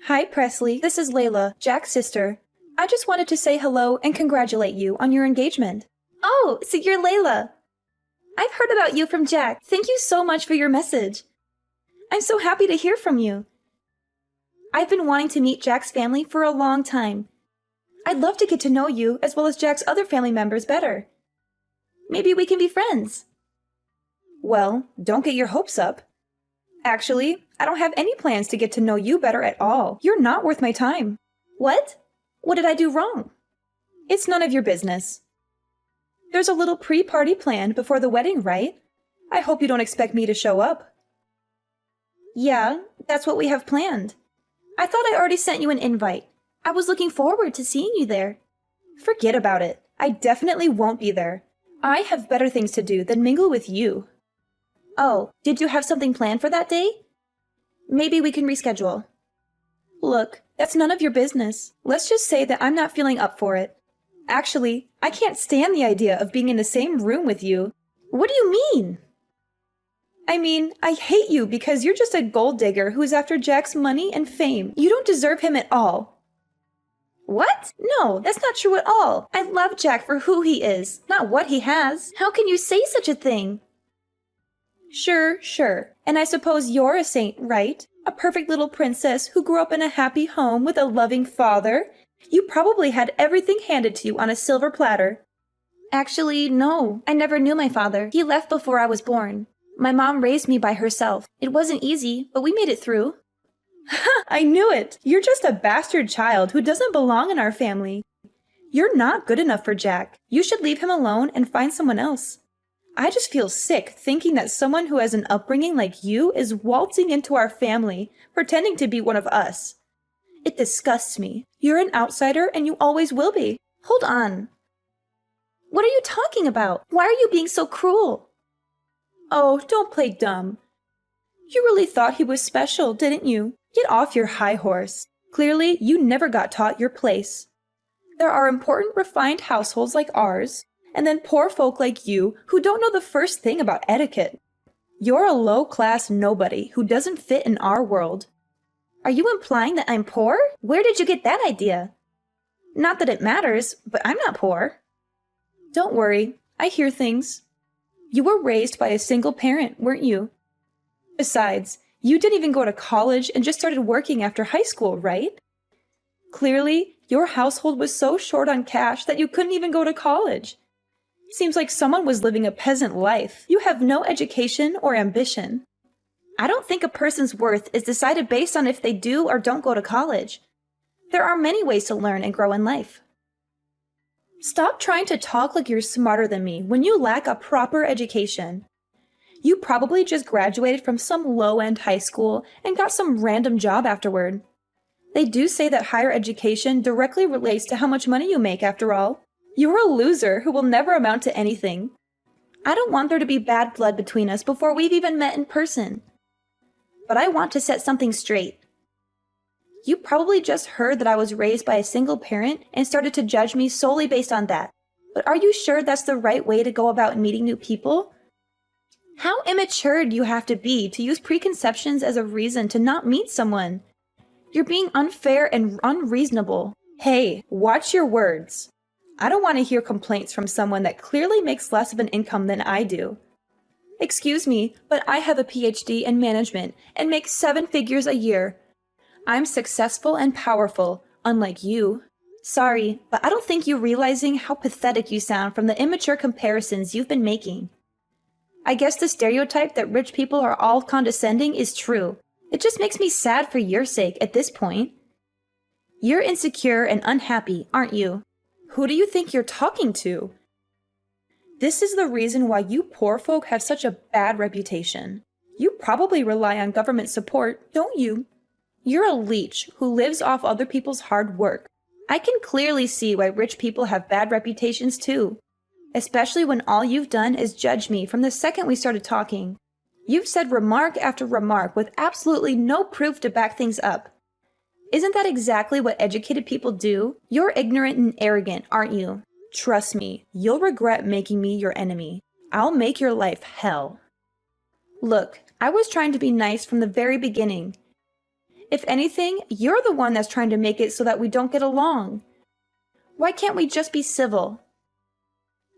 Hi, Presley. This is Layla, Jack's sister. I just wanted to say hello and congratulate you on your engagement. Oh, so you're Layla. I've heard about you from Jack. Thank you so much for your message. I'm so happy to hear from you. I've been wanting to meet Jack's family for a long time. I'd love to get to know you as well as Jack's other family members better. Maybe we can be friends. Well, don't get your hopes up. Actually, I don't have any plans to get to know you better at all. You're not worth my time. What? What did I do wrong? It's none of your business. There's a little pre-party planned before the wedding, right? I hope you don't expect me to show up. Yeah, that's what we have planned. I thought I already sent you an invite. I was looking forward to seeing you there. Forget about it. I definitely won't be there. I have better things to do than mingle with you. Oh, did you have something planned for that day? Maybe we can reschedule. Look, that's none of your business. Let's just say that I'm not feeling up for it. Actually, I can't stand the idea of being in the same room with you. What do you mean? I mean, I hate you because you're just a gold digger who's after Jack's money and fame. You don't deserve him at all. What? No, that's not true at all. I love Jack for who he is, not what he has. How can you say such a thing? Sure. And I suppose you're a saint, right? A perfect little princess who grew up in a happy home with a loving father. You probably had everything handed to you on a silver platter. Actually, no. I never knew my father. He left before I was born. My mom raised me by herself. It wasn't easy, but we made it through. I knew it! You're just a bastard child who doesn't belong in our family. You're not good enough for Jack. You should leave him alone and find someone else. I just feel sick thinking that someone who has an upbringing like you is waltzing into our family, pretending to be one of us. It disgusts me. You're an outsider and you always will be. Hold on. What are you talking about? Why are you being so cruel? Oh, don't play dumb. You really thought he was special, didn't you? Get off your high horse. Clearly, you never got taught your place. There are important, refined households like ours, and then poor folk like you who don't know the first thing about etiquette. You're a low-class nobody who doesn't fit in our world. Are you implying that I'm poor? Where did you get that idea? Not that it matters, but I'm not poor. Don't worry, I hear things. You were raised by a single parent, weren't you? Besides, you didn't even go to college and just started working after high school, right? Clearly, your household was so short on cash that you couldn't even go to college. Seems like someone was living a peasant life. You have no education or ambition. I don't think a person's worth is decided based on if they do or don't go to college. There are many ways to learn and grow in life. Stop trying to talk like you're smarter than me when you lack a proper education. You probably just graduated from some low-end high school and got some random job afterward. They do say that higher education directly relates to how much money you make after all. You're a loser who will never amount to anything. I don't want there to be bad blood between us before we've even met in person. But I want to set something straight. You probably just heard that I was raised by a single parent and started to judge me solely based on that. But are you sure that's the right way to go about meeting new people? How immature do you have to be to use preconceptions as a reason to not meet someone? You're being unfair and unreasonable. Hey, watch your words. I don't want to hear complaints from someone that clearly makes less of an income than I do. Excuse me, but I have a PhD in management and make 7 figures a year. I'm successful and powerful, unlike you. Sorry, but I don't think you're realizing how pathetic you sound from the immature comparisons you've been making. I guess the stereotype that rich people are all condescending is true. It just makes me sad for your sake at this point. You're insecure and unhappy, aren't you? Who do you think you're talking to? This is the reason why you poor folk have such a bad reputation. You probably rely on government support, don't you? You're a leech who lives off other people's hard work. I can clearly see why rich people have bad reputations too. Especially when all you've done is judge me from the second we started talking. You've said remark after remark with absolutely no proof to back things up. Isn't that exactly what educated people do? You're ignorant and arrogant, aren't you? Trust me, you'll regret making me your enemy. I'll make your life hell. Look, I was trying to be nice from the very beginning. If anything, you're the one that's trying to make it so that we don't get along. Why can't we just be civil?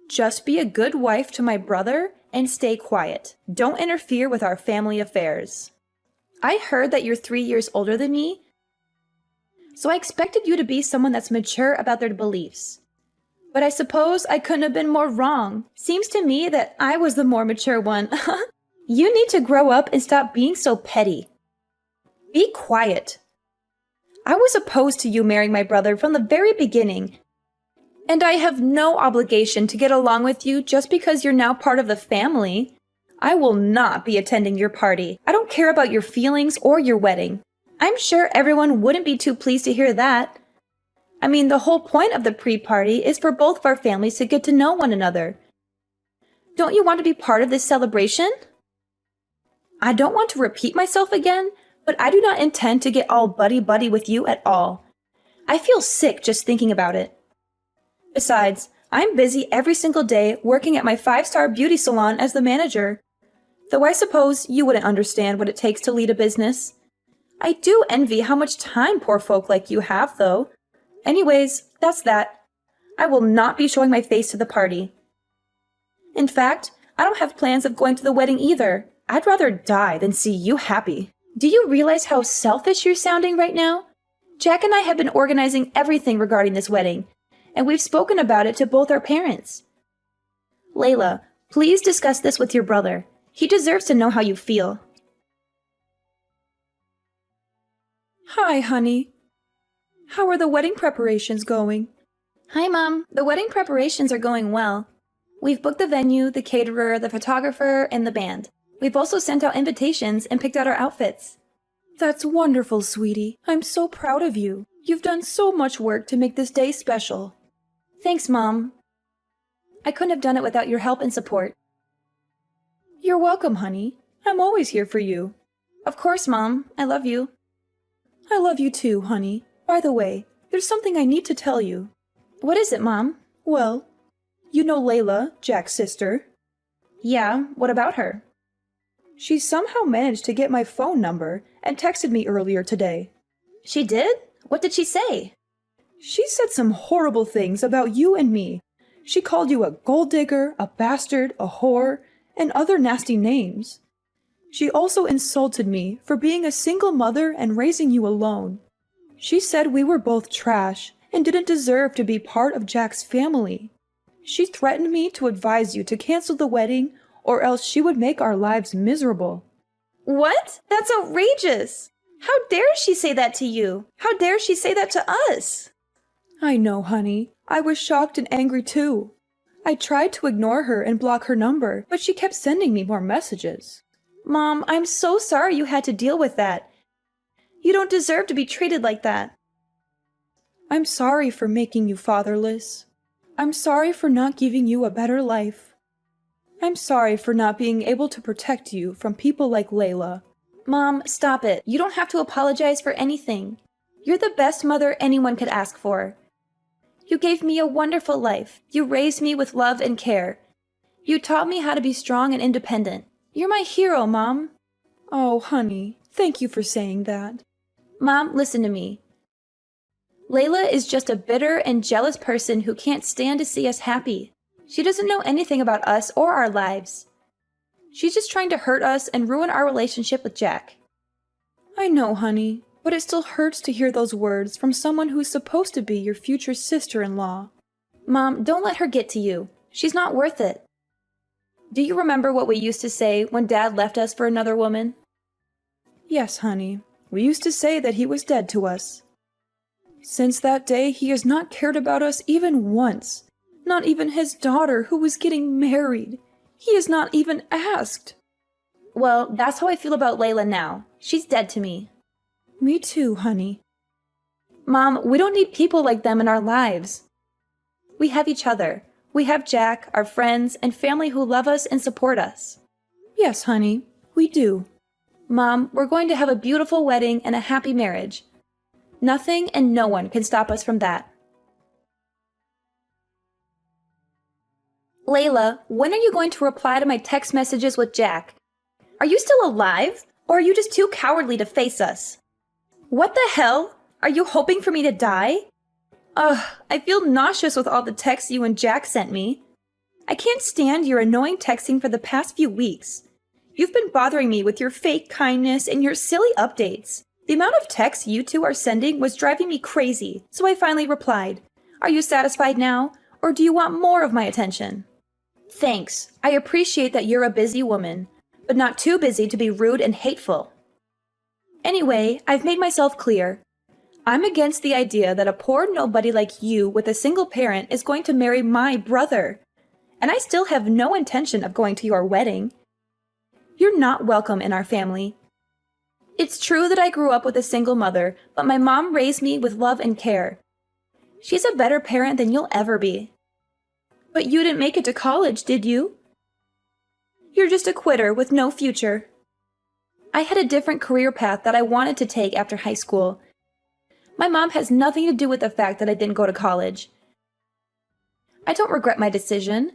Just be a good wife to my brother and stay quiet. Don't interfere with our family affairs. I heard that you're 3 years older than me, so I expected you to be someone that's mature about their beliefs. But I suppose I couldn't have been more wrong. Seems to me that I was the more mature one. You need to grow up and stop being so petty. Be quiet. I was opposed to you marrying my brother from the very beginning, and I have no obligation to get along with you just because you're now part of the family. I will not be attending your party. I don't care about your feelings or your wedding. I'm sure everyone wouldn't be too pleased to hear that. I mean, the whole point of the pre-party is for both of our families to get to know one another. Don't you want to be part of this celebration? I don't want to repeat myself again, but I do not intend to get all buddy-buddy with you at all. I feel sick just thinking about it. Besides, I'm busy every single day working at my 5-star beauty salon as the manager. Though I suppose you wouldn't understand what it takes to lead a business. I do envy how much time poor folk like you have, though. Anyways, that's that. I will not be showing my face to the party. In fact, I don't have plans of going to the wedding either. I'd rather die than see you happy. Do you realize how selfish you're sounding right now? Jack and I have been organizing everything regarding this wedding, and we've spoken about it to both our parents. Layla, please discuss this with your brother. He deserves to know how you feel. Hi, honey. How are the wedding preparations going? Hi, Mom. The wedding preparations are going well. We've booked the venue, the caterer, the photographer, and the band. We've also sent out invitations and picked out our outfits. That's wonderful, sweetie. I'm so proud of you. You've done so much work to make this day special. Thanks, Mom. I couldn't have done it without your help and support. You're welcome, honey. I'm always here for you. Of course, Mom. I love you. I love you too, honey. By the way, there's something I need to tell you. What is it, Mom? Well, you know Layla, Jack's sister? Yeah, what about her? She somehow managed to get my phone number and texted me earlier today. She did? What did she say? She said some horrible things about you and me. She called you a gold digger, a bastard, a whore, and other nasty names. She also insulted me for being a single mother and raising you alone. She said we were both trash and didn't deserve to be part of Jack's family. She threatened me to advise you to cancel the wedding or else she would make our lives miserable. What? That's outrageous! How dare she say that to you? How dare she say that to us? I know, honey. I was shocked and angry too. I tried to ignore her and block her number, but she kept sending me more messages. Mom, I'm so sorry you had to deal with that. You don't deserve to be treated like that. I'm sorry for making you fatherless. I'm sorry for not giving you a better life. I'm sorry for not being able to protect you from people like Layla. Mom, stop it. You don't have to apologize for anything. You're the best mother anyone could ask for. You gave me a wonderful life. You raised me with love and care. You taught me how to be strong and independent. You're my hero, Mom. Oh, honey, thank you for saying that. Mom, listen to me. Layla is just a bitter and jealous person who can't stand to see us happy. She doesn't know anything about us or our lives. She's just trying to hurt us and ruin our relationship with Jack. I know, honey, but it still hurts to hear those words from someone who's supposed to be your future sister-in-law. Mom, don't let her get to you. She's not worth it. Do you remember what we used to say when Dad left us for another woman? Yes, honey. We used to say that he was dead to us. Since that day, he has not cared about us even once. Not even his daughter, who was getting married. He has not even asked. Well, that's how I feel about Layla now. She's dead to me. Me too, honey. Mom, we don't need people like them in our lives. We have each other. We have Jack, our friends, and family who love us and support us. Yes, honey, we do. Mom, we're going to have a beautiful wedding and a happy marriage. Nothing and no one can stop us from that. Layla, when are you going to reply to my text messages with Jack? Are you still alive, or are you just too cowardly to face us? What the hell? Are you hoping for me to die? Ugh, I feel nauseous with all the texts you and Jack sent me. I can't stand your annoying texting for the past few weeks. You've been bothering me with your fake kindness and your silly updates. The amount of texts you two are sending was driving me crazy, so I finally replied. Are you satisfied now, or do you want more of my attention? Thanks. I appreciate that you're a busy woman, but not too busy to be rude and hateful. Anyway, I've made myself clear. I'm against the idea that a poor nobody like you with a single parent is going to marry my brother. And I still have no intention of going to your wedding. You're not welcome in our family. It's true that I grew up with a single mother, but my mom raised me with love and care. She's a better parent than you'll ever be. But you didn't make it to college, did you? You're just a quitter with no future. I had a different career path that I wanted to take after high school. My mom has nothing to do with the fact that I didn't go to college. I don't regret my decision.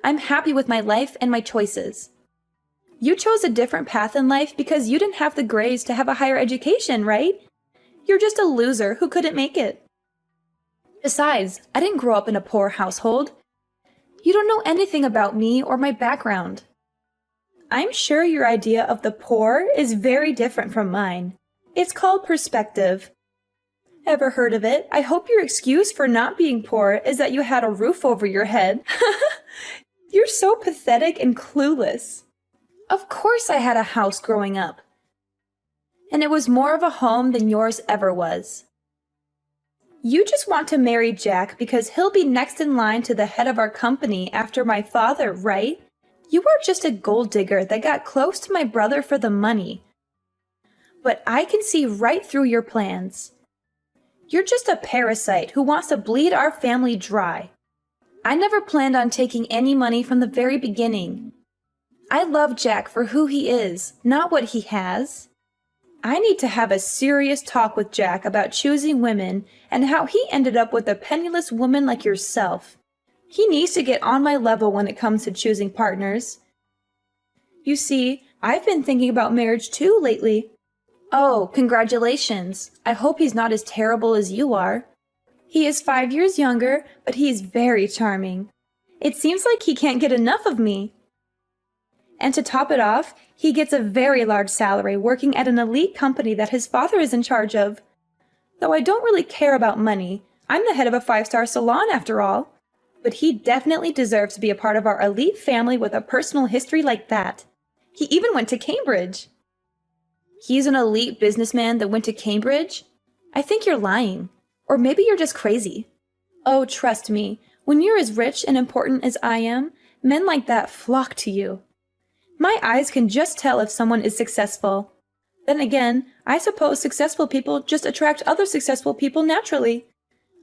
I'm happy with my life and my choices. You chose a different path in life because you didn't have the grades to have a higher education, right? You're just a loser who couldn't make it. Besides, I didn't grow up in a poor household. You don't know anything about me or my background. I'm sure your idea of the poor is very different from mine. It's called perspective. Ever heard of it? I hope your excuse for not being poor is that you had a roof over your head. You're so pathetic and clueless. Of course I had a house growing up. And it was more of a home than yours ever was. You just want to marry Jack because he'll be next in line to the head of our company after my father, right? You are just a gold digger that got close to my brother for the money. But I can see right through your plans. You're just a parasite who wants to bleed our family dry. I never planned on taking any money from the very beginning. I love Jack for who he is, not what he has. I need to have a serious talk with Jack about choosing women and how he ended up with a penniless woman like yourself. He needs to get on my level when it comes to choosing partners. You see, I've been thinking about marriage too lately. Oh, congratulations. I hope he's not as terrible as you are. He is 5 years younger, but he's very charming. It seems like he can't get enough of me. And to top it off, he gets a very large salary working at an elite company that his father is in charge of. Though I don't really care about money, I'm the head of a 5-star salon after all. But he definitely deserves to be a part of our elite family with a personal history like that. He even went to Cambridge. He's an elite businessman that went to Cambridge? I think you're lying. Or maybe you're just crazy. Oh, trust me, when you're as rich and important as I am, men like that flock to you. My eyes can just tell if someone is successful. Then again, I suppose successful people just attract other successful people naturally.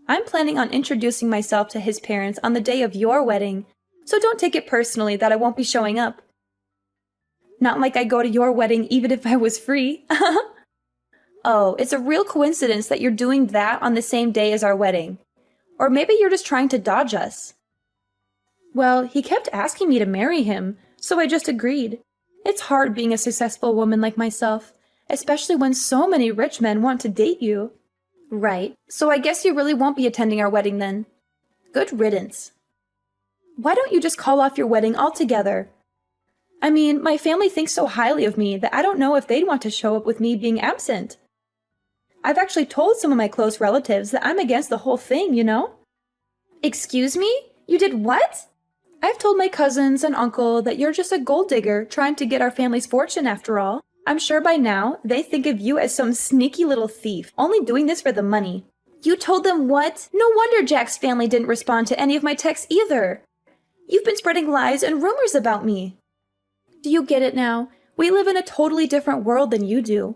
I'm planning on introducing myself to his parents on the day of your wedding, so don't take it personally that I won't be showing up. Not like I go to your wedding even if I was free. Oh, it's a real coincidence that you're doing that on the same day as our wedding. Or maybe you're just trying to dodge us. Well, he kept asking me to marry him, so I just agreed. It's hard being a successful woman like myself, especially when so many rich men want to date you. Right, so I guess you really won't be attending our wedding then. Good riddance. Why don't you just call off your wedding altogether? I mean, my family thinks so highly of me that I don't know if they'd want to show up with me being absent. I've actually told some of my close relatives that I'm against the whole thing, you know? Excuse me? You did what? I've told my cousins and uncle that you're just a gold digger trying to get our family's fortune after all. I'm sure by now they think of you as some sneaky little thief, only doing this for the money. You told them what? No wonder Jack's family didn't respond to any of my texts either. You've been spreading lies and rumors about me. Do you get it now? We live in a totally different world than you do.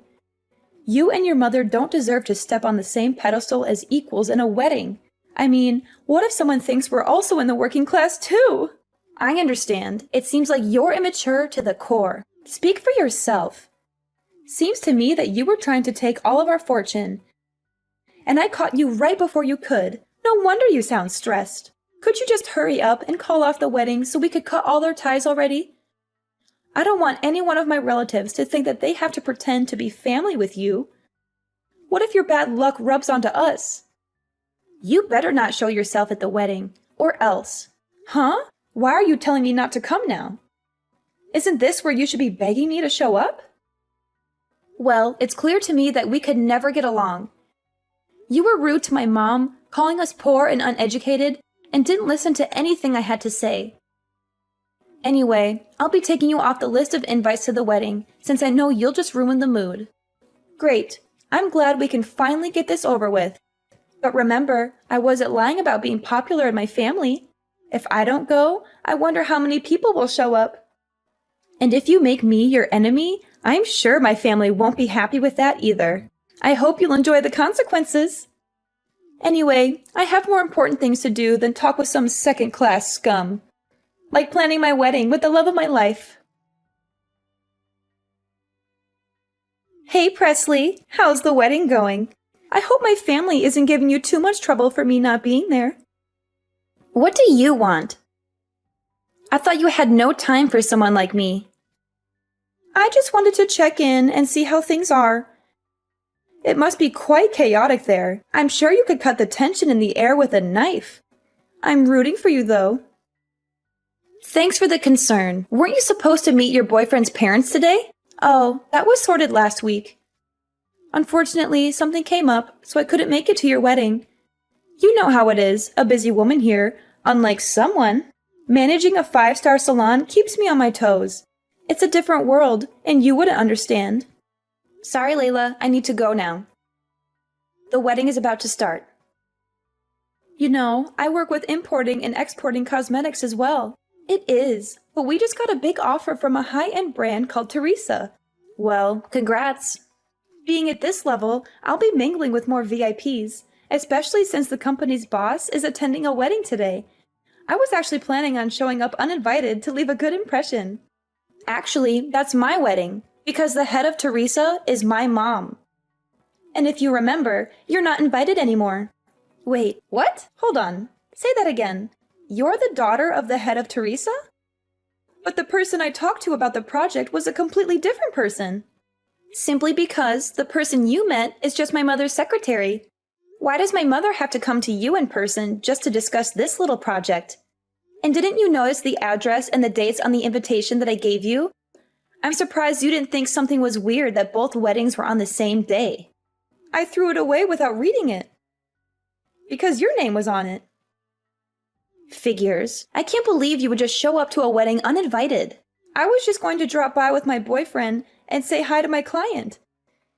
You and your mother don't deserve to step on the same pedestal as equals in a wedding. I mean, what if someone thinks we're also in the working class too? I understand. It seems like you're immature to the core. Speak for yourself. Seems to me that you were trying to take all of our fortune. And I caught you right before you could. No wonder you sound stressed. Could you just hurry up and call off the wedding so we could cut all our ties already? I don't want any one of my relatives to think that they have to pretend to be family with you. What if your bad luck rubs onto us? You better not show yourself at the wedding, or else. Huh? Why are you telling me not to come now? Isn't this where you should be begging me to show up? Well, it's clear to me that we could never get along. You were rude to my mom, calling us poor and uneducated, and didn't listen to anything I had to say. Anyway, I'll be taking you off the list of invites to the wedding, since I know you'll just ruin the mood. Great. I'm glad we can finally get this over with. But remember, I wasn't lying about being popular in my family. If I don't go, I wonder how many people will show up. And if you make me your enemy, I'm sure my family won't be happy with that either. I hope you'll enjoy the consequences. Anyway, I have more important things to do than talk with some second-class scum. Like planning my wedding with the love of my life. Hey, Presley, how's the wedding going? I hope my family isn't giving you too much trouble for me not being there. What do you want? I thought you had no time for someone like me. I just wanted to check in and see how things are. It must be quite chaotic there. I'm sure you could cut the tension in the air with a knife. I'm rooting for you, though. Thanks for the concern. Weren't you supposed to meet your boyfriend's parents today? Oh, that was sorted last week. Unfortunately, something came up, so I couldn't make it to your wedding. You know how it is, a busy woman here, unlike someone. Managing a 5-star salon keeps me on my toes. It's a different world, and you wouldn't understand. Sorry, Layla, I need to go now. The wedding is about to start. You know, I work with importing and exporting cosmetics as well. It is, but we just got a big offer from a high-end brand called Teresa. Well, congrats. Being at this level, I'll be mingling with more VIPs, especially since the company's boss is attending a wedding today. I was actually planning on showing up uninvited to leave a good impression. Actually, that's my wedding, because the head of Teresa is my mom. And if you remember, you're not invited anymore. Wait, what? Hold on. Say that again. You're the daughter of the head of Teresa? But the person I talked to about the project was a completely different person. Simply because the person you met is just my mother's secretary. Why does my mother have to come to you in person just to discuss this little project? And didn't you notice the address and the dates on the invitation that I gave you? I'm surprised you didn't think something was weird that both weddings were on the same day. I threw it away without reading it. Because your name was on it. Figures. I can't believe you would just show up to a wedding uninvited. I was just going to drop by with my boyfriend and say hi to my client.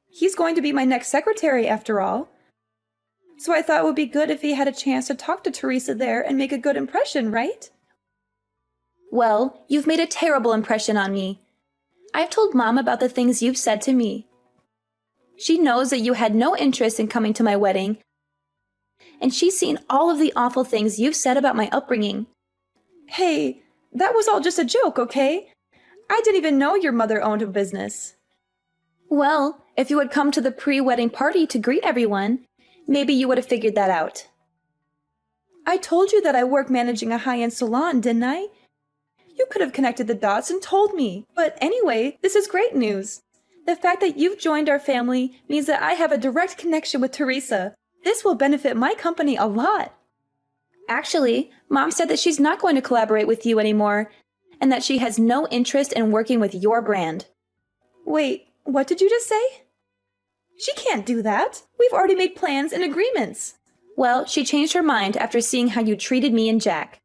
He's going to be my next secretary after all. So I thought it would be good if he had a chance to talk to Teresa there and make a good impression, right? Well, you've made a terrible impression on me. I've told Mom about the things you've said to me. She knows that you had no interest in coming to my wedding, and she's seen all of the awful things you've said about my upbringing. Hey, that was all just a joke, okay? I didn't even know your mother owned a business. Well, if you had come to the pre-wedding party to greet everyone, maybe you would have figured that out. I told you that I work managing a high-end salon, didn't I? You could have connected the dots and told me. But anyway, this is great news. The fact that you've joined our family means that I have a direct connection with Teresa. This will benefit my company a lot. Actually, Mom said that she's not going to collaborate with you anymore, and that she has no interest in working with your brand. Wait, what did you just say? She can't do that. We've already made plans and agreements. Well, she changed her mind after seeing how you treated me and Jack.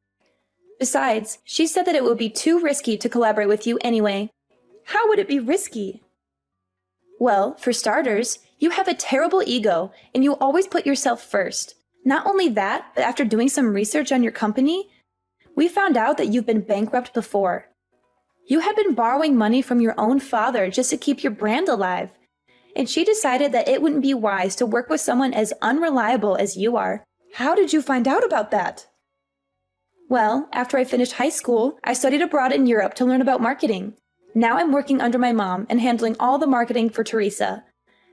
Besides, she said that it would be too risky to collaborate with you anyway. How would it be risky? Well, for starters, you have a terrible ego, and you always put yourself first. Not only that, but after doing some research on your company, we found out that you've been bankrupt before. You had been borrowing money from your own father just to keep your brand alive, and she decided that it wouldn't be wise to work with someone as unreliable as you are. How did you find out about that? Well, after I finished high school, I studied abroad in Europe to learn about marketing. Now I'm working under my mom and handling all the marketing for Teresa,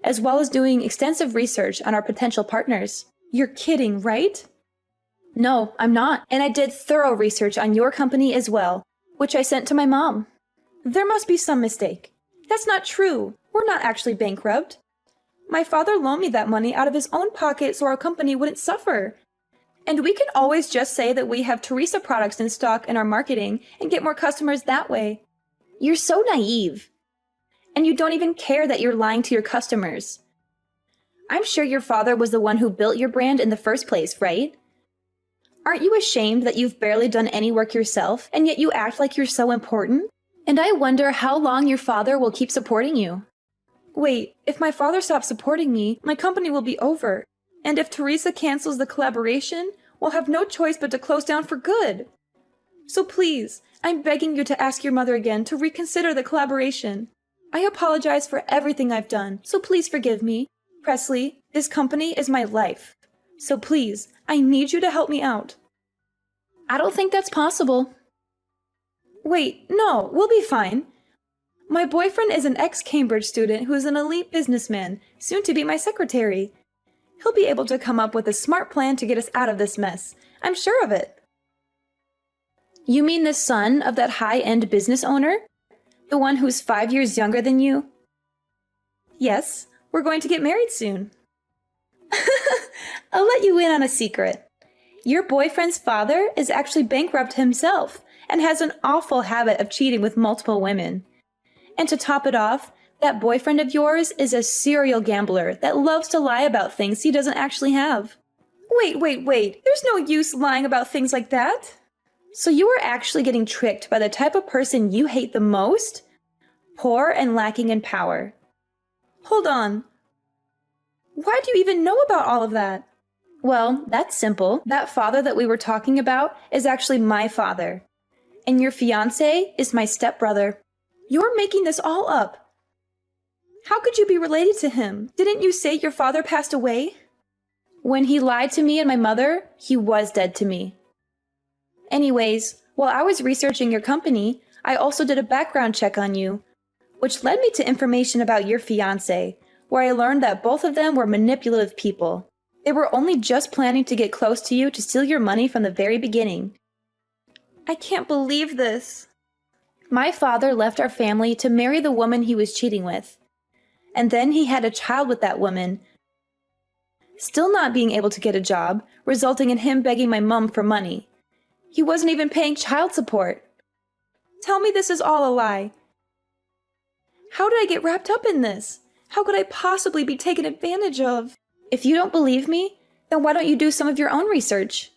as well as doing extensive research on our potential partners. You're kidding, right? No, I'm not. And I did thorough research on your company as well, which I sent to my mom. There must be some mistake. That's not true. We're not actually bankrupt. My father loaned me that money out of his own pocket so our company wouldn't suffer. And we can always just say that we have Teresa products in stock in our marketing and get more customers that way. You're so naive. And you don't even care that you're lying to your customers. I'm sure your father was the one who built your brand in the first place, right? Aren't you ashamed that you've barely done any work yourself, and yet you act like you're so important? And I wonder how long your father will keep supporting you. Wait, if my father stops supporting me, my company will be over. And if Teresa cancels the collaboration, we'll have no choice but to close down for good. So please, I'm begging you to ask your mother again to reconsider the collaboration. I apologize for everything I've done, so please forgive me. Presley, this company is my life. So please, I need you to help me out. I don't think that's possible. Wait, no, we'll be fine. My boyfriend is an ex-Cambridge student who is an elite businessman, soon to be my secretary. He'll be able to come up with a smart plan to get us out of this mess. I'm sure of it. You mean the son of that high-end business owner? The one who's 5 years younger than you? Yes, we're going to get married soon. I'll let you in on a secret. Your boyfriend's father is actually bankrupt himself and has an awful habit of cheating with multiple women. And to top it off, that boyfriend of yours is a serial gambler that loves to lie about things he doesn't actually have. Wait. There's no use lying about things like that. So you are actually getting tricked by the type of person you hate the most? Poor and lacking in power. Hold on. Why do you even know about all of that? Well, that's simple. That father that we were talking about is actually my father. And your fiancé is my stepbrother. You're making this all up. How could you be related to him? Didn't you say your father passed away? When he lied to me and my mother, he was dead to me. Anyways, while I was researching your company, I also did a background check on you, which led me to information about your fiancé, where I learned that both of them were manipulative people. They were only just planning to get close to you to steal your money from the very beginning. I can't believe this. My father left our family to marry the woman he was cheating with. And then he had a child with that woman, still not being able to get a job, resulting in him begging my mom for money. He wasn't even paying child support. Tell me this is all a lie. How did I get wrapped up in this? How could I possibly be taken advantage of? If you don't believe me, then why don't you do some of your own research?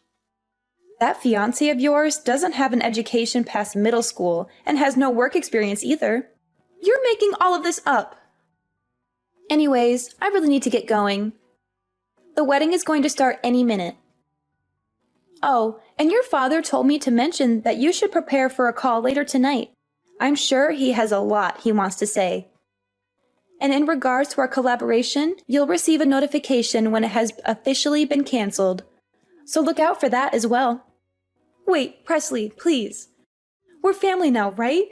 That fiancé of yours doesn't have an education past middle school and has no work experience either. You're making all of this up. Anyways, I really need to get going. The wedding is going to start any minute. Oh, and your father told me to mention that you should prepare for a call later tonight. I'm sure he has a lot he wants to say. And in regards to our collaboration, you'll receive a notification when it has officially been canceled. So look out for that as well. Wait, Presley, please. We're family now, right?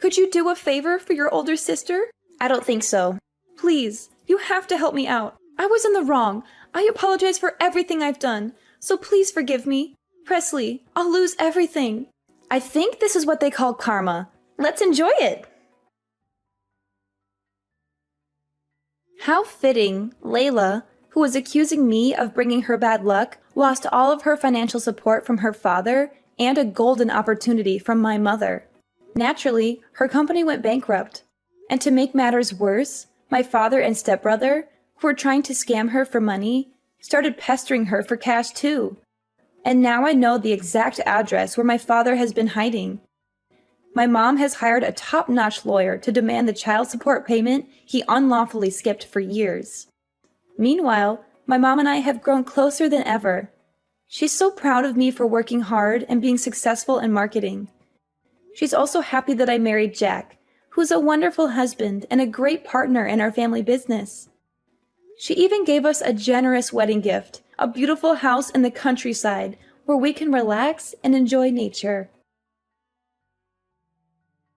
Could you do a favor for your older sister? I don't think so. Please, you have to help me out. I was in the wrong. I apologize for everything I've done. So please forgive me. Presley, I'll lose everything. I think this is what they call karma. Let's enjoy it. How fitting, Layla, who was accusing me of bringing her bad luck, lost all of her financial support from her father and a golden opportunity from my mother. Naturally, her company went bankrupt. And to make matters worse, my father and stepbrother, who were trying to scam her for money, started pestering her for cash too. And now I know the exact address where my father has been hiding. My mom has hired a top-notch lawyer to demand the child support payment he unlawfully skipped for years. Meanwhile, my mom and I have grown closer than ever. She's so proud of me for working hard and being successful in marketing. She's also happy that I married Jack, who's a wonderful husband and a great partner in our family business. She even gave us a generous wedding gift, a beautiful house in the countryside where we can relax and enjoy nature.